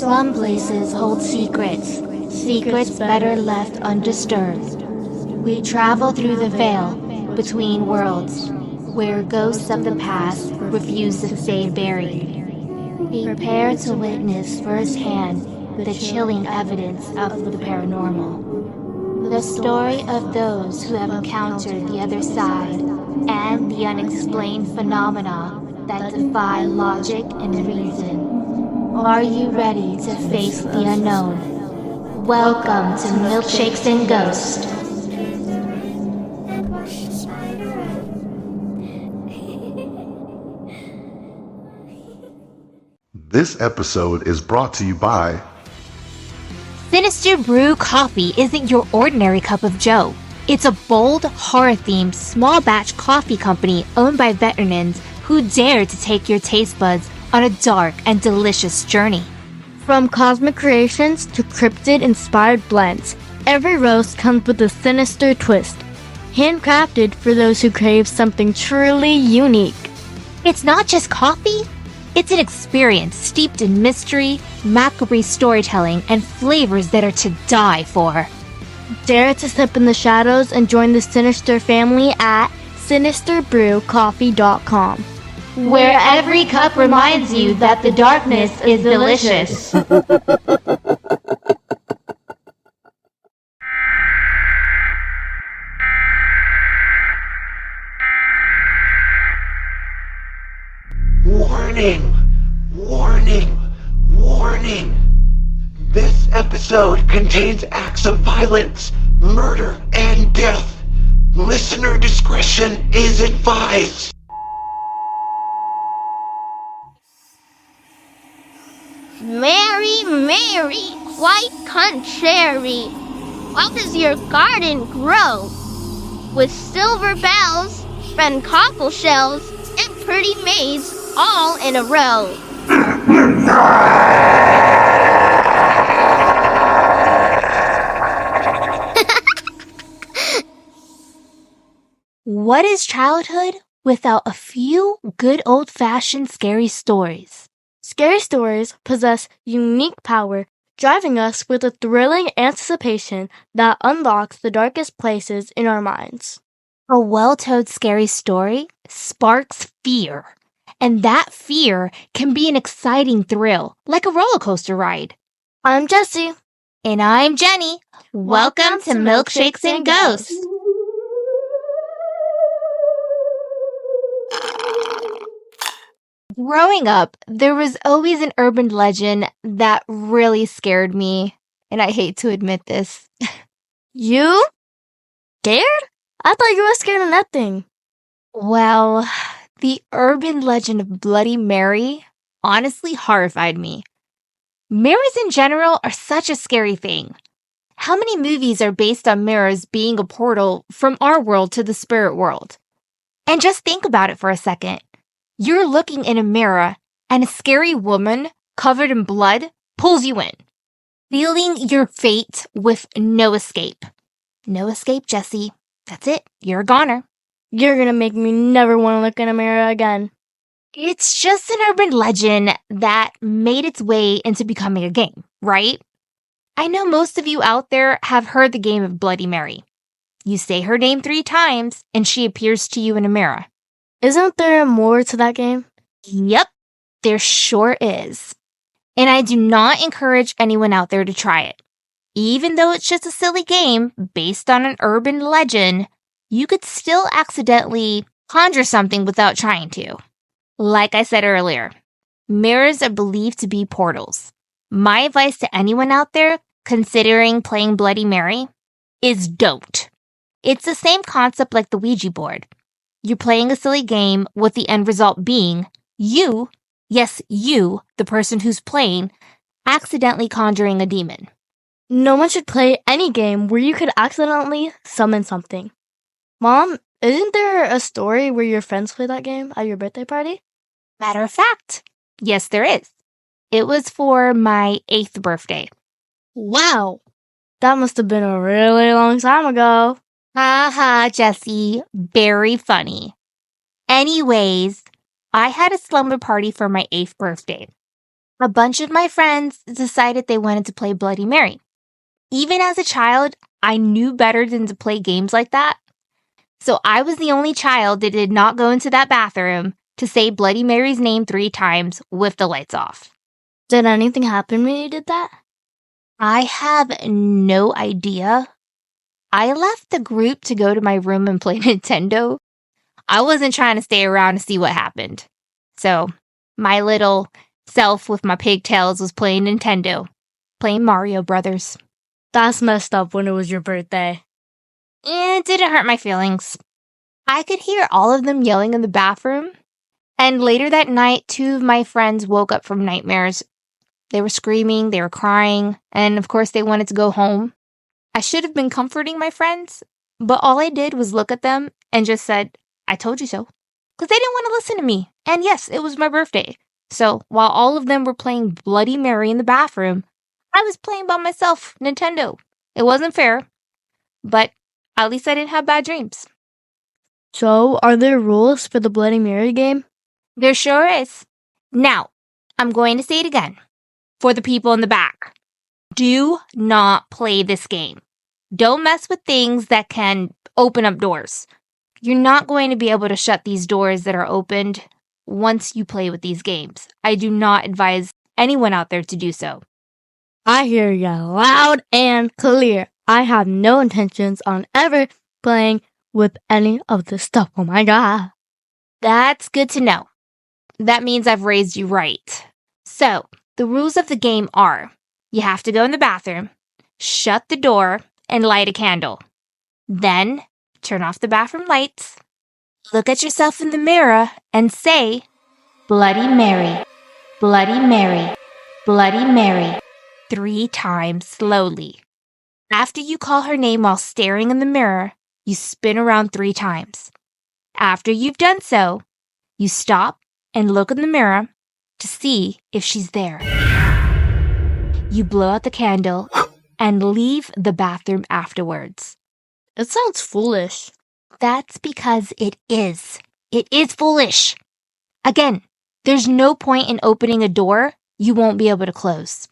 Some places hold secrets, secrets better left undisturbed. We travel through the veil between worlds, where ghosts of the past refuse to stay buried. Prepare to witness firsthand the chilling evidence of the paranormal. The story of those who have encountered the other side and the unexplained phenomena that defy logic and reason. Are you ready to face the unknown? Welcome to Milkshakes and Ghosts. This episode is brought to you by Sinister Brew Coffee isn't your ordinary cup of joe. It's a bold, horror-themed, small-batch coffee company owned by veterans who dare to take your taste buds on a dark and delicious journey. From cosmic creations to cryptid-inspired blends, every roast comes with a sinister twist. Handcrafted for those who crave something truly unique. It's not just coffee. It's an experience steeped in mystery, macabre storytelling, and flavors that are to die for. Dare to sip in the shadows and join the Sinister family at sinisterbrewcoffee.com. Where every cup reminds you that the darkness is delicious. Warning! Warning! Warning! This episode contains acts of violence, murder, and death. Listener discretion is advised. Mary, Mary, quite contrary. How does your garden grow? With silver bells, and cockle shells, and pretty maids all in a row. What is childhood without a few good old-fashioned scary stories? Scary stories possess unique power, driving us with a thrilling anticipation that unlocks the darkest places in our minds. A well-told scary story sparks fear, and that fear can be an exciting thrill, like a roller coaster ride. I'm Jessie. And I'm Jenny. Welcome to Milkshakes and Ghosts. Growing up, there was always an urban legend that really scared me, and I hate to admit this. You? Scared? I thought you were scared of nothing. Well, the urban legend of Bloody Mary honestly horrified me. Mirrors in general are such a scary thing. How many movies are based on mirrors being a portal from our world to the spirit world? And just think about it for a second. You're looking in a mirror, and a scary woman covered in blood pulls you in, sealing your fate with no escape. No escape, Jessie. That's it. You're a goner. You're gonna make me never want to look in a mirror again. It's just an urban legend that made its way into becoming a game, right? I know most of you out there have heard the game of Bloody Mary. You say her name 3 times, and she appears to you in a mirror. Isn't there more to that game? Yep, there sure is. And I do not encourage anyone out there to try it. Even though it's just a silly game based on an urban legend, you could still accidentally conjure something without trying to. Like I said earlier, mirrors are believed to be portals. My advice to anyone out there considering playing Bloody Mary is don't. It's the same concept like the Ouija board. You're playing a silly game with the end result being you, yes, you, the person who's playing, accidentally conjuring a demon. No one should play any game where you could accidentally summon something. Mom, isn't there a story where your friends play that game at your birthday party? Matter of fact, yes, there is. It was for my 8th birthday. Wow, that must have been a really long time ago. Haha, Jessie, very funny. Anyways, I had a slumber party for my 8th birthday. A bunch of my friends decided they wanted to play Bloody Mary. Even as a child, I knew better than to play games like that. So I was the only child that did not go into that bathroom to say Bloody Mary's name 3 times with the lights off. Did anything happen when you did that? I have no idea. I left the group to go to my room and play Nintendo. I wasn't trying to stay around to see what happened. So my little self with my pigtails was playing Nintendo, playing Mario Brothers. That's messed up when it was your birthday. It didn't hurt my feelings. I could hear all of them yelling in the bathroom. And later that night, 2 of my friends woke up from nightmares. They were screaming, they were crying, and of course they wanted to go home. I should have been comforting my friends, but all I did was look at them and just said, I told you so. Because they didn't want to listen to me. And yes, it was my birthday. So while all of them were playing Bloody Mary in the bathroom, I was playing by myself, Nintendo. It wasn't fair, but at least I didn't have bad dreams. So, are there rules for the Bloody Mary game? There sure is. Now, I'm going to say it again. For the people in the back, do not play this game. Don't mess with things that can open up doors. You're not going to be able to shut these doors that are opened once you play with these games. I do not advise anyone out there to do so. I hear you loud and clear. I have no intentions on ever playing with any of this stuff. Oh my god. That's good to know. That means I've raised you right. So, the rules of the game are, you have to go in the bathroom, shut the door, and light a candle. Then, turn off the bathroom lights, look at yourself in the mirror, and say, Bloody Mary, Bloody Mary, Bloody Mary, 3 times slowly. After you call her name while staring in the mirror, you spin around 3 times. After you've done so, you stop and look in the mirror to see if she's there. You blow out the candle and leave the bathroom afterwards. It sounds foolish. That's because it is. It is foolish. Again, there's no point in opening a door you won't be able to close.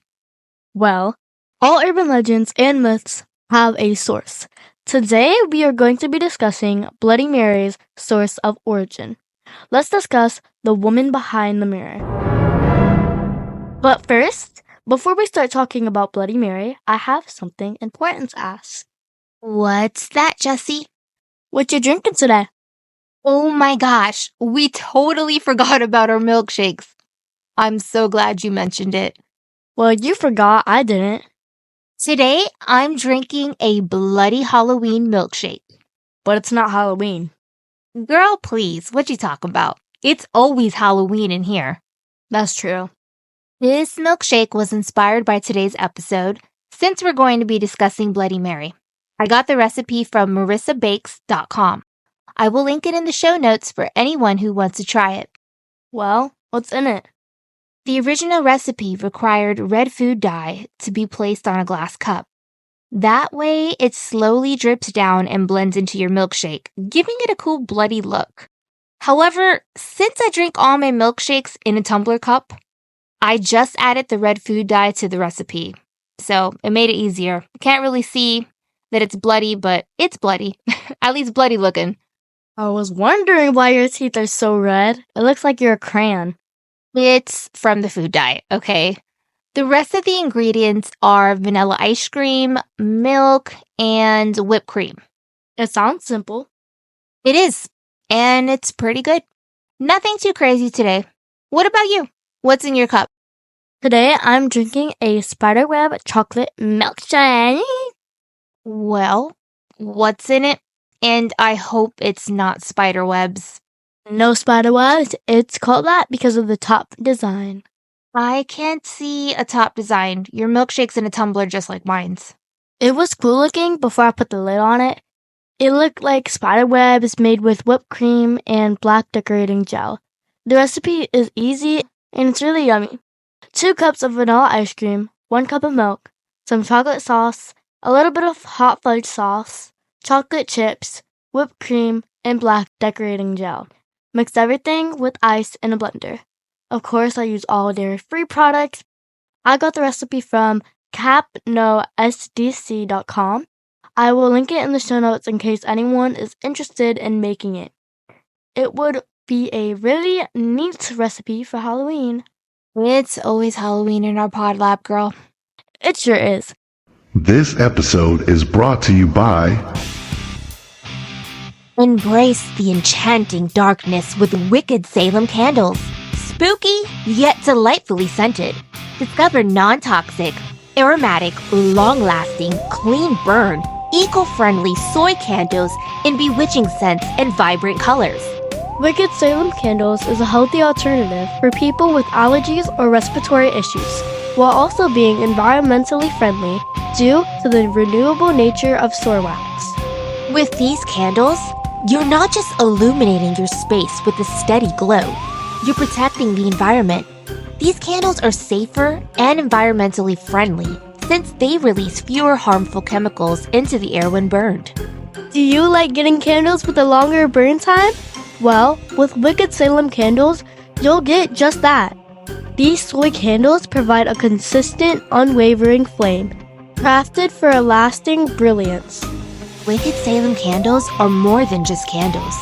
Well, all urban legends and myths have a source. Today, we are going to be discussing Bloody Mary's source of origin. Let's discuss the woman behind the mirror. But first, before we start talking about Bloody Mary, I have something important to ask. What's that, Jessie? What you drinking today? Oh my gosh, we totally forgot about our milkshakes. I'm so glad you mentioned it. Well, you forgot, I didn't. Today, I'm drinking a Bloody Halloween milkshake. But it's not Halloween. Girl, please, what you talking about? It's always Halloween in here. That's true. This milkshake was inspired by today's episode, since we're going to be discussing Bloody Mary. I got the recipe from marissabakes.com. I will link it in the show notes for anyone who wants to try it. Well, what's in it? The original recipe required red food dye to be placed on a glass cup. That way, it slowly drips down and blends into your milkshake, giving it a cool bloody look. However, since I drink all my milkshakes in a tumbler cup, I just added the red food dye to the recipe. So it made it easier. Can't really see that it's bloody, but it's bloody. At least bloody looking. I was wondering why your teeth are so red. It looks like you're a crayon. It's from the food dye, okay? The rest of the ingredients are vanilla ice cream, milk, and whipped cream. It sounds simple. It is, and it's pretty good. Nothing too crazy today. What about you? What's in your cup? Today, I'm drinking a spiderweb chocolate milkshake. Well, what's in it? And I hope it's not spider webs. No spiderwebs. It's called that because of the top design. I can't see a top design. Your milkshake's in a tumbler just like mine's. It was cool looking before I put the lid on it. It looked like spiderwebs made with whipped cream and black decorating gel. The recipe is easy and it's really yummy. 2 cups of vanilla ice cream, 1 cup of milk, some chocolate sauce, a little bit of hot fudge sauce, chocolate chips, whipped cream, and black decorating gel. Mix everything with ice in a blender. Of course, I use all dairy-free products. I got the recipe from capnosdc.com. I will link it in the show notes in case anyone is interested in making it. It would be a really neat recipe for Halloween. It's always Halloween in our pod lab, girl. It sure is. This episode is brought to you by Embrace the enchanting darkness with Wicked Salem candles. Spooky, yet delightfully scented. Discover non-toxic, aromatic, long-lasting, clean burn, eco-friendly soy candles in bewitching scents and vibrant colors. Wicked Salem Candles is a healthy alternative for people with allergies or respiratory issues, while also being environmentally friendly due to the renewable nature of soy wax. With these candles, you're not just illuminating your space with a steady glow, you're protecting the environment. These candles are safer and environmentally friendly since they release fewer harmful chemicals into the air when burned. Do you like getting candles with a longer burn time? Well, with Wicked Salem Candles, you'll get just that. These soy candles provide a consistent, unwavering flame, crafted for a lasting brilliance. Wicked Salem candles are more than just candles.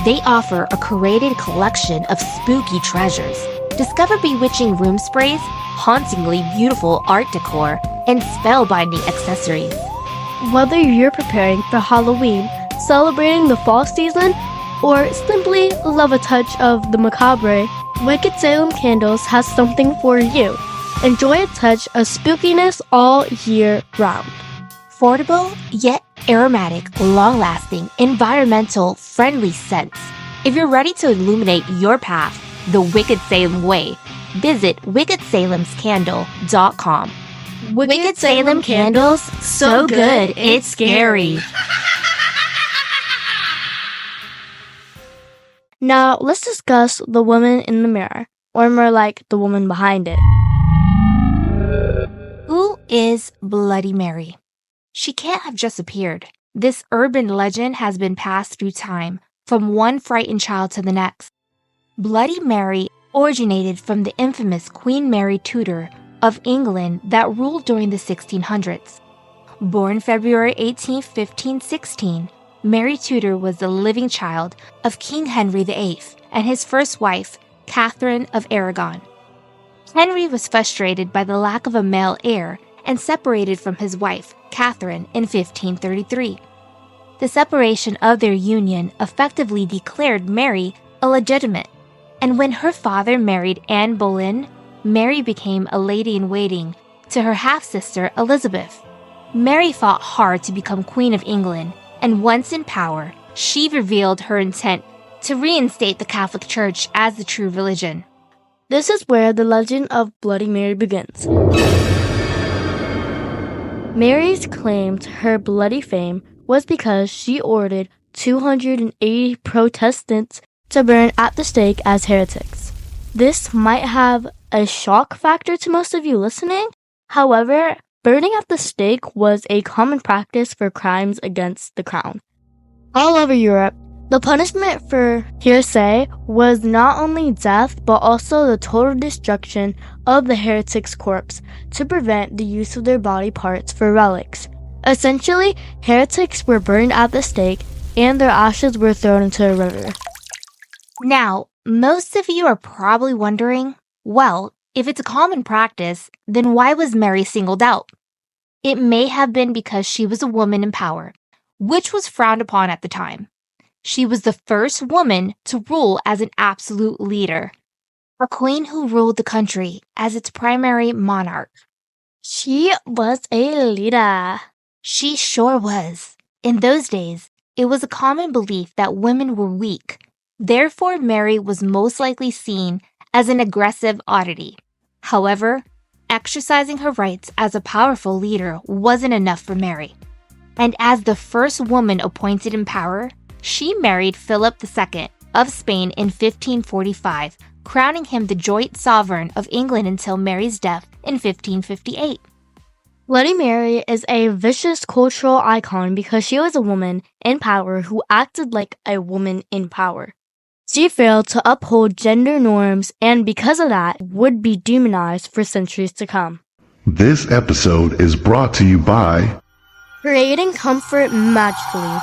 They offer a curated collection of spooky treasures. Discover bewitching room sprays, hauntingly beautiful art decor, and spellbinding accessories. Whether you're preparing for Halloween, celebrating the fall season, or simply love a touch of the macabre, Wicked Salem Candles has something for you. Enjoy a touch of spookiness all year round. Affordable, yet aromatic, long-lasting, environmental, friendly scents. If you're ready to illuminate your path the Wicked Salem way, visit WickedSalemsCandle.com. Wicked Salem Candles, so good it's scary. Now, let's discuss the woman in the mirror, or more like the woman behind it. Who is Bloody Mary? She can't have just appeared. This urban legend has been passed through time, from one frightened child to the next. Bloody Mary originated from the infamous Queen Mary Tudor of England that ruled during the 1600s. Born February 18, 1516, Mary Tudor was the living child of King Henry VIII and his first wife, Catherine of Aragon. Henry was frustrated by the lack of a male heir and separated from his wife, Catherine, in 1533. The separation of their union effectively declared Mary illegitimate, and when her father married Anne Boleyn, Mary became a lady-in-waiting to her half-sister Elizabeth. Mary fought hard to become Queen of England, and once in power, she revealed her intent to reinstate the Catholic Church as the true religion. This is where the legend of Bloody Mary begins. Mary's claim to her bloody fame was because she ordered 280 Protestants to burn at the stake as heretics. This might have a shock factor to most of you listening. However, burning at the stake was a common practice for crimes against the crown. All over Europe, the punishment for heresy was not only death, but also the total destruction of the heretic's corpse to prevent the use of their body parts for relics. Essentially, heretics were burned at the stake and their ashes were thrown into a river. Now, most of you are probably wondering, well, if it's a common practice, then why was Mary singled out? It may have been because she was a woman in power, which was frowned upon at the time. She was the first woman to rule as an absolute leader, a queen who ruled the country as its primary monarch. She was a leader. She sure was. In those days, it was a common belief that women were weak. Therefore, Mary was most likely seen as an aggressive oddity. However, exercising her rights as a powerful leader wasn't enough for Mary. And as the first woman appointed in power, she married Philip II of Spain in 1545, crowning him the joint sovereign of England until Mary's death in 1558. Bloody Mary is a vicious cultural icon because she was a woman in power who acted like a woman in power. She failed to uphold gender norms and because of that would be demonized for centuries to come. This episode is brought to you by Creating comfort magically.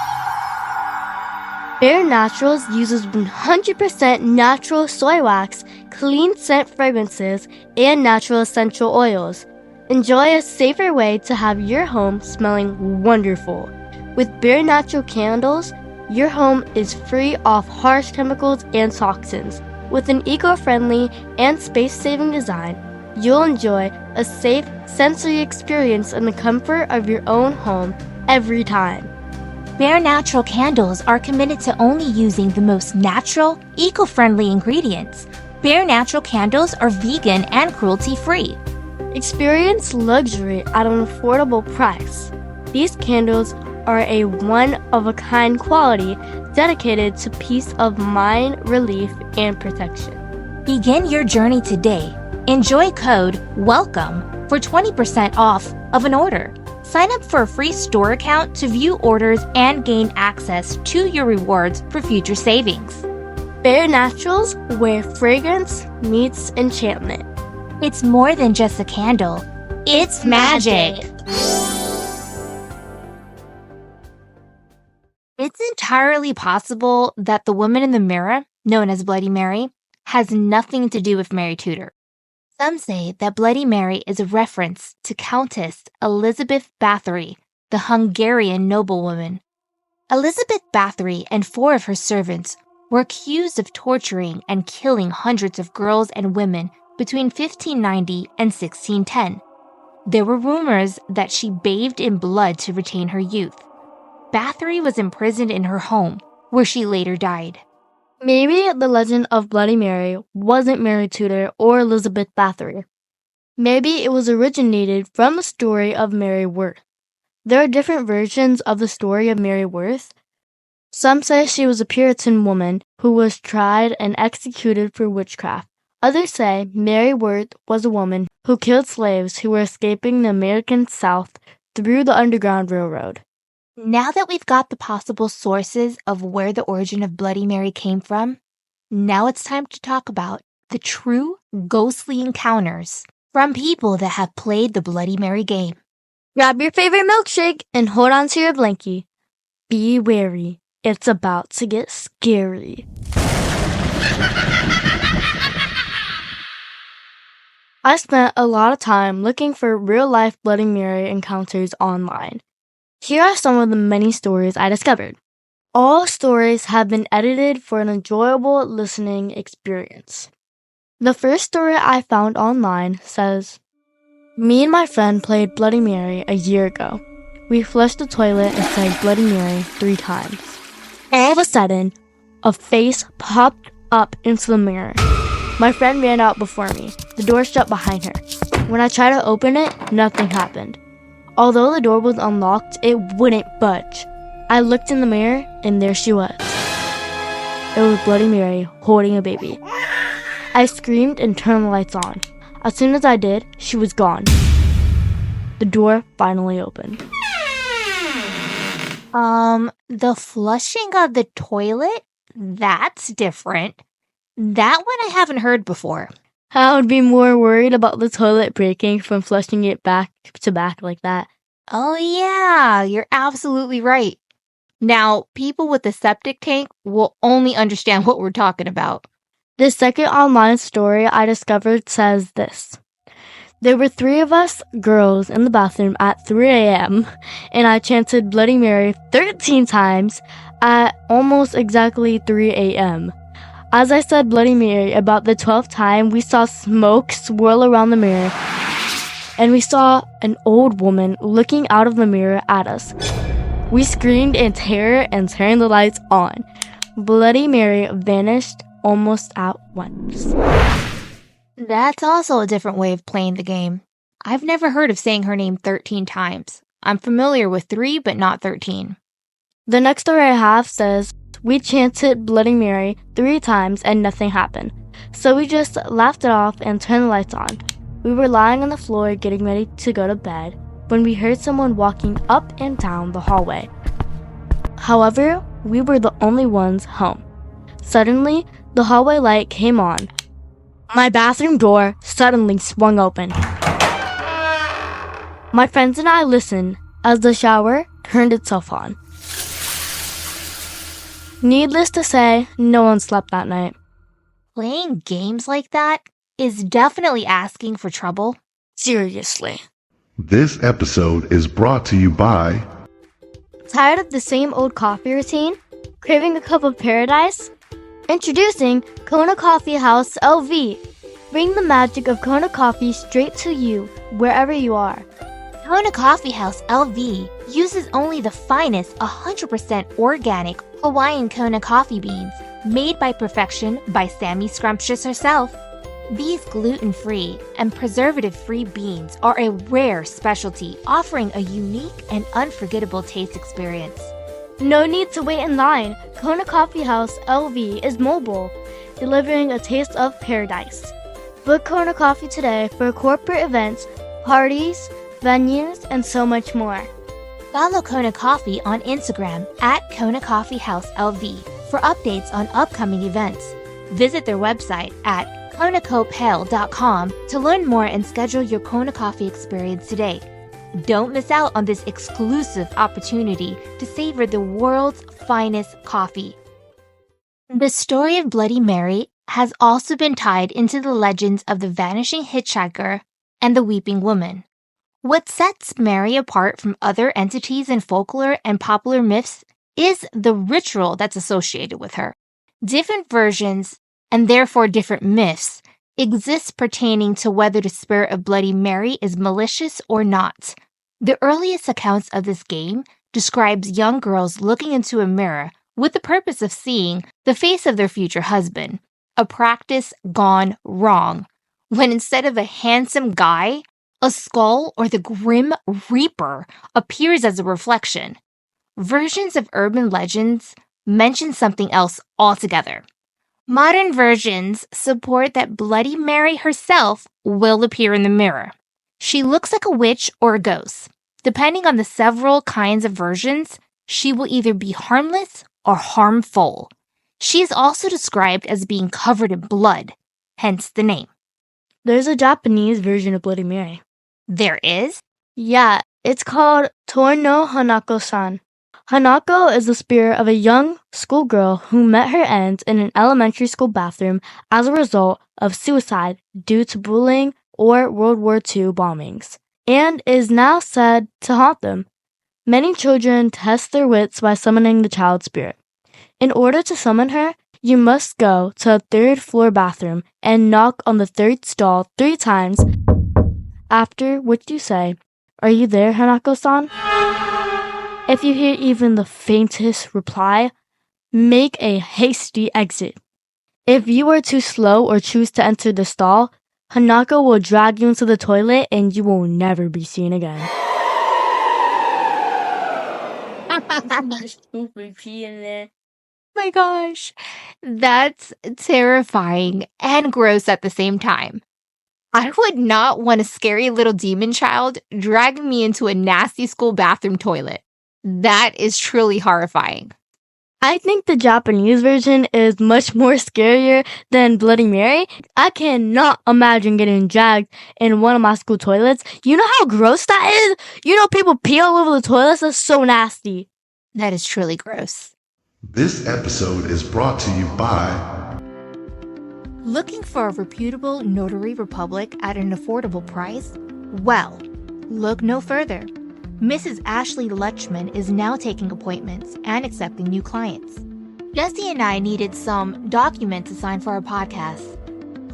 Bare Naturals uses 100% natural soy wax, clean scent fragrances, and natural essential oils. Enjoy a safer way to have your home smelling wonderful. With Bare Natural candles, your home is free of harsh chemicals and toxins. With an eco-friendly and space-saving design, you'll enjoy a safe, sensory experience in the comfort of your own home every time. Bare Natural candles are committed to only using the most natural, eco-friendly ingredients. Bare Natural candles are vegan and cruelty-free. Experience luxury at an affordable price. These candles are a one-of-a-kind quality dedicated to peace of mind, relief, and protection. Begin your journey today. Enjoy code WELCOME for 20% off of an order. Sign up for a free store account to view orders and gain access to your rewards for future savings. Bare Naturals, where fragrance meets enchantment. It's more than just a candle. It's magic. It's entirely possible that the woman in the mirror, known as Bloody Mary, has nothing to do with Mary Tudor. Some say that Bloody Mary is a reference to Countess Elizabeth Bathory, the Hungarian noblewoman. Elizabeth Bathory and 4 of her servants were accused of torturing and killing hundreds of girls and women between 1590 and 1610. There were rumors that she bathed in blood to retain her youth. Bathory was imprisoned in her home, where she later died. Maybe the legend of Bloody Mary wasn't Mary Tudor or Elizabeth Bathory. Maybe it was originated from the story of Mary Worth. There are different versions of the story of Mary Worth. Some say she was a Puritan woman who was tried and executed for witchcraft. Others say Mary Worth was a woman who killed slaves who were escaping the American South through the Underground Railroad. Now that we've got the possible sources of where the origin of Bloody Mary came from, now it's time to talk about the true ghostly encounters from people that have played the Bloody Mary game. Grab your favorite milkshake and hold on to your blankie. Be wary, it's about to get scary. I spent a lot of time looking for real-life Bloody Mary encounters online. Here are some of the many stories I discovered. All stories have been edited for an enjoyable listening experience. The first story I found online says, "Me and my friend played Bloody Mary a year ago. We flushed the toilet and sang Bloody Mary 3 times. All of a sudden, a face popped up into the mirror. My friend ran out before me. The door shut behind her. When I tried to open it, nothing happened. Although the door was unlocked, it wouldn't budge. I looked in the mirror, and there she was. It was Bloody Mary holding a baby. I screamed and turned the lights on. As soon as I did, she was gone. The door finally opened." The flushing of the toilet? That's different. That one I haven't heard before. I would be more worried about the toilet breaking from flushing it back to back like that. Oh yeah, you're absolutely right. Now, people with a septic tank will only understand what we're talking about. The second online story I discovered says this. There were 3 of us girls in the bathroom at 3 a.m. and I chanted Bloody Mary 13 times at almost exactly 3 a.m. As I said Bloody Mary about the 12th time, we saw smoke swirl around the mirror and we saw an old woman looking out of the mirror at us. We screamed in terror and turned the lights on. Bloody Mary vanished almost at once. That's also a different way of playing the game. I've never heard of saying her name 13 times. I'm familiar with 3, but not 13. The next story I have says, we chanted Bloody Mary 3 times and nothing happened. So we just laughed it off and turned the lights on. We were lying on the floor getting ready to go to bed when we heard someone walking up and down the hallway. However, we were the only ones home. Suddenly, the hallway light came on. My bathroom door suddenly swung open. My friends and I listened as the shower turned itself on. Needless to say, no one slept that night. Playing games like that is definitely asking for trouble. Seriously. This episode is brought to you by Tired of the same old coffee routine? Craving a cup of paradise? Introducing Kona Coffee House LV. Bring the magic of Kona coffee straight to you, wherever you are. Kona Coffee House LV uses only the finest 100% organic Hawaiian Kona coffee beans, made by perfection by Sammy Scrumptious herself. These gluten-free and preservative-free beans are a rare specialty, offering a unique and unforgettable taste experience. No need to wait in line. Kona Coffee House LV is mobile, delivering a taste of paradise. Book Kona Coffee today for corporate events, parties, venues, and so much more. Follow Kona Coffee on Instagram at Kona Coffee House LV for updates on upcoming events. Visit their website at konacopel.com to learn more and schedule your Kona Coffee experience today. Don't miss out on this exclusive opportunity to savor the world's finest coffee. The story of Bloody Mary has also been tied into the legends of the Vanishing Hitchhiker and the Weeping Woman. What sets Mary apart from other entities in folklore and popular myths is the ritual that's associated with her. Different versions, and therefore different myths, exist pertaining to whether the spirit of Bloody Mary is malicious or not. The earliest accounts of this game describes young girls looking into a mirror with the purpose of seeing the face of their future husband, a practice gone wrong, when instead of a handsome guy, a skull or the Grim Reaper appears as a reflection. Versions of urban legends mention something else altogether. Modern versions support that Bloody Mary herself will appear in the mirror. She looks like a witch or a ghost. Depending on the several kinds of versions, she will either be harmless or harmful. She is also described as being covered in blood, hence the name. There's a Japanese version of Bloody Mary. There is? Yeah, it's called Tor no Hanako-san. Hanako is the spirit of a young schoolgirl who met her end in an elementary school bathroom as a result of suicide due to bullying or World War II bombings, and is now said to haunt them. Many children test their wits by summoning the child spirit. In order to summon her, you must go to a third-floor bathroom and knock on the third stall 3 times, after which you say, "Are you there, Hanako-san?" If you hear even the faintest reply, make a hasty exit. If you are too slow or choose to enter the stall, Hanako will drag you into the toilet and you will never be seen again. My gosh, that's terrifying and gross at the same time. I would not want a scary little demon child dragging me into a nasty school bathroom toilet. That is truly horrifying. I think the Japanese version is much more scarier than Bloody Mary. I cannot imagine getting dragged in one of my school toilets. You know how gross that is? You know people pee all over the toilets? That's so nasty. That is truly gross. This episode is brought to you by Looking for a reputable notary republic at an affordable price? Well, look no further. Mrs. Ashley Lutchman is now taking appointments and accepting new clients. Jesse and I needed some documents to sign for our podcast.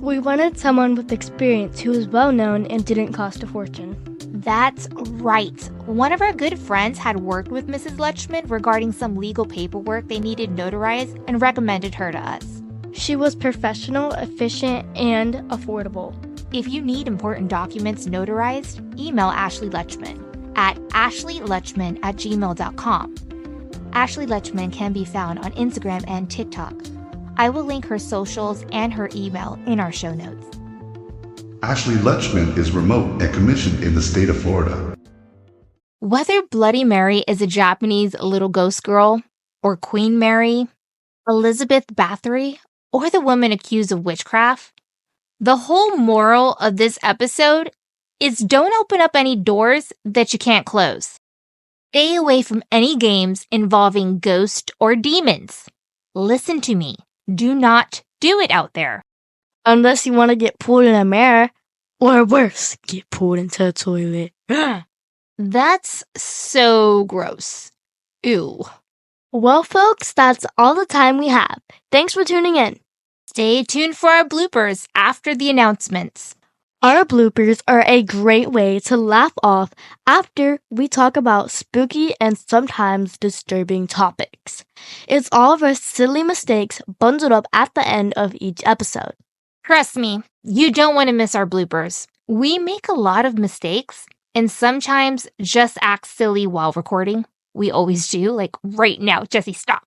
We wanted someone with experience who was well known and didn't cost a fortune. That's right. One of our good friends had worked with Mrs. Lutchman regarding some legal paperwork they needed notarized and recommended her to us. She was professional, efficient, and affordable. If you need important documents notarized, email Ashley Lutchman at ashleylutchman@gmail.com. Ashley Lutchman can be found on Instagram and TikTok. I will link her socials and her email in our show notes. Ashley Lutchman is remote and commissioned in the state of Florida. Whether Bloody Mary is a Japanese little ghost girl or Queen Mary, Elizabeth Bathory, or the woman accused of witchcraft. The whole moral of this episode is don't open up any doors that you can't close. Stay away from any games involving ghosts or demons. Listen to me. Do not do it out there. Unless you want to get pulled in a mirror. Or worse, get pulled into a toilet. That's so gross. Ew. Well, folks, that's all the time we have. Thanks for tuning in. Stay tuned for our bloopers after the announcements. Our bloopers are a great way to laugh off after we talk about spooky and sometimes disturbing topics. It's all of our silly mistakes bundled up at the end of each episode. Trust me, you don't want to miss our bloopers. We make a lot of mistakes and sometimes just act silly while recording. We always do, like right now. Jesse, stop.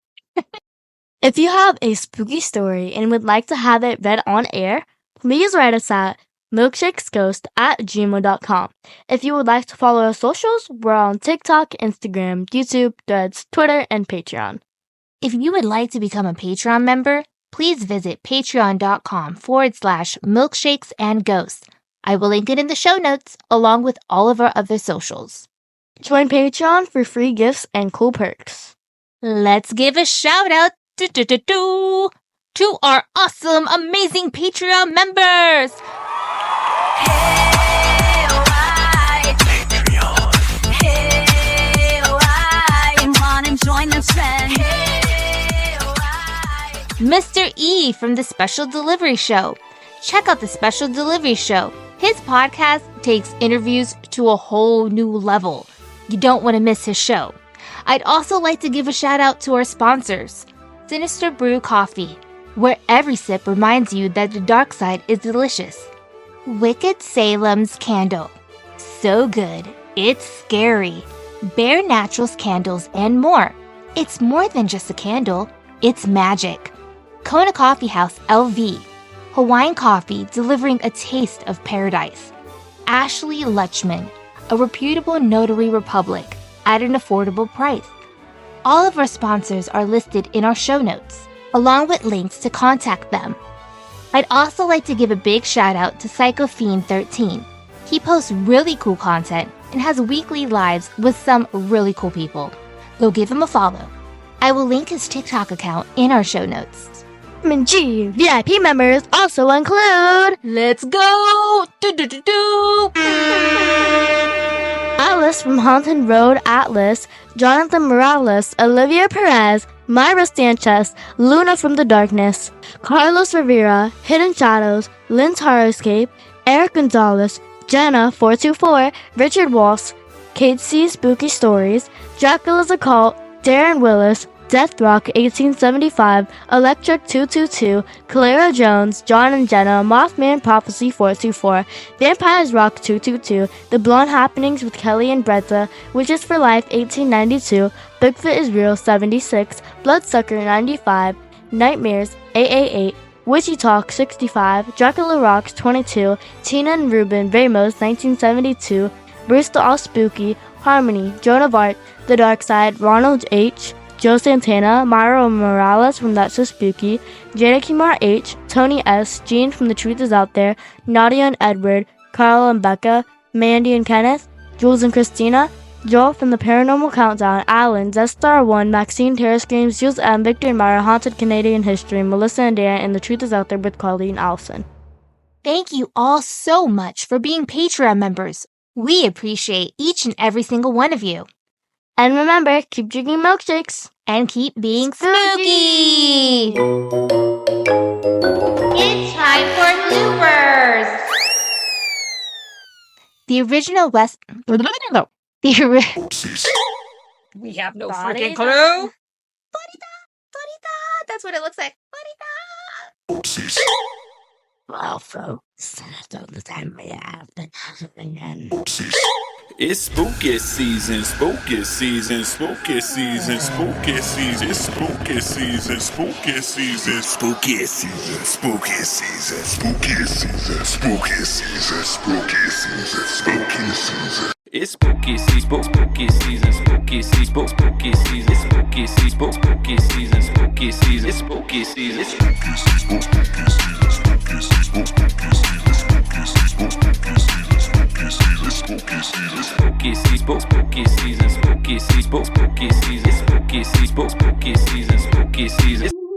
If you have a spooky story and would like to have it read on air, please write us at milkshakesghost@gmail.com. If you would like to follow our socials, we're on TikTok, Instagram, YouTube, Threads, Twitter, and Patreon. If you would like to become a Patreon member, please visit patreon.com/milkshakesandghosts. I will link it in the show notes along with all of our other socials. Join Patreon for free gifts and cool perks. Let's give a shout out to our awesome, amazing Patreon members. Mr. E from the Special Delivery Show. Check out the Special Delivery Show. His podcast takes interviews to a whole new level. You don't want to miss his show. I'd also like to give a shout out to our sponsors, Sinister Brew Coffee, where every sip reminds you that the dark side is delicious. Wicked Salem's Candle. So good, it's scary. Bare Naturals candles and more. It's more than just a candle, it's magic. Kona Coffee House LV. Hawaiian coffee delivering a taste of paradise. Ashley Lutchman, a reputable notary republic at an affordable price. All of our sponsors are listed in our show notes, along with links to contact them. I'd also like to give a big shout out to PsychoFiend13. He posts really cool content and has weekly lives with some really cool people. Go give him a follow. I will link his TikTok account in our show notes. G VIP members also include Let's go! Alice from Haunted Road Atlas, Jonathan Morales, Olivia Perez, Myra Sanchez, Luna from the Darkness, Carlos Rivera, Hidden Shadows, Lynn's Horrorscape, Eric Gonzalez, Jenna 424, Richard Walsh, Kate C. Spooky Stories, Dracula's Occult, Darren Willis, Death Rock 1875, Electric 222, Clara Jones, John and Jenna, Mothman Prophecy 424, Vampires Rock 222, The Blonde Happenings with Kelly and Bretta, Witches for Life 1892, Bigfoot is Real 76, Bloodsucker 95, Nightmares 888, Witchy Talk 65, Dracula Rocks 22, Tina and Ruben Ramos 1972, Bruce the All Spooky, Harmony, Joan of Arc, The Dark Side, Ronald H., Joe Santana, Myra Morales from That's So Spooky, Jada Kimar H., Tony S., Jean from The Truth Is Out There, Nadia and Edward, Carl and Becca, Mandy and Kenneth, Jules and Christina, Joel from The Paranormal Countdown, Alan, Zestar1, Maxine, Terror Screams, Jules M., Victor and Myra, Haunted Canadian History, Melissa and Dan, and The Truth Is Out There with Colleen Allison. Thank you all so much for being Patreon members. We appreciate each and every single one of you. And remember, keep drinking milkshakes. And keep being spooky! It's time for bloopers! The original West... We have no freaking clue! That's what it looks like. Well, folks, that's all the time we have. It's spooky season, spooky season, spooky season, spooky season, spooky season, spooky season, spooky season, spooky season, spooky season, spooky season, spooky season, spooky season. It's spooky season, spooky season, spooky season, spooky season, spooky season, spooky season, spooky spooky season, it's spooky season, it's spooky season, spooky season, spooky season, spooky season, spooky season, spooky season, spooky season.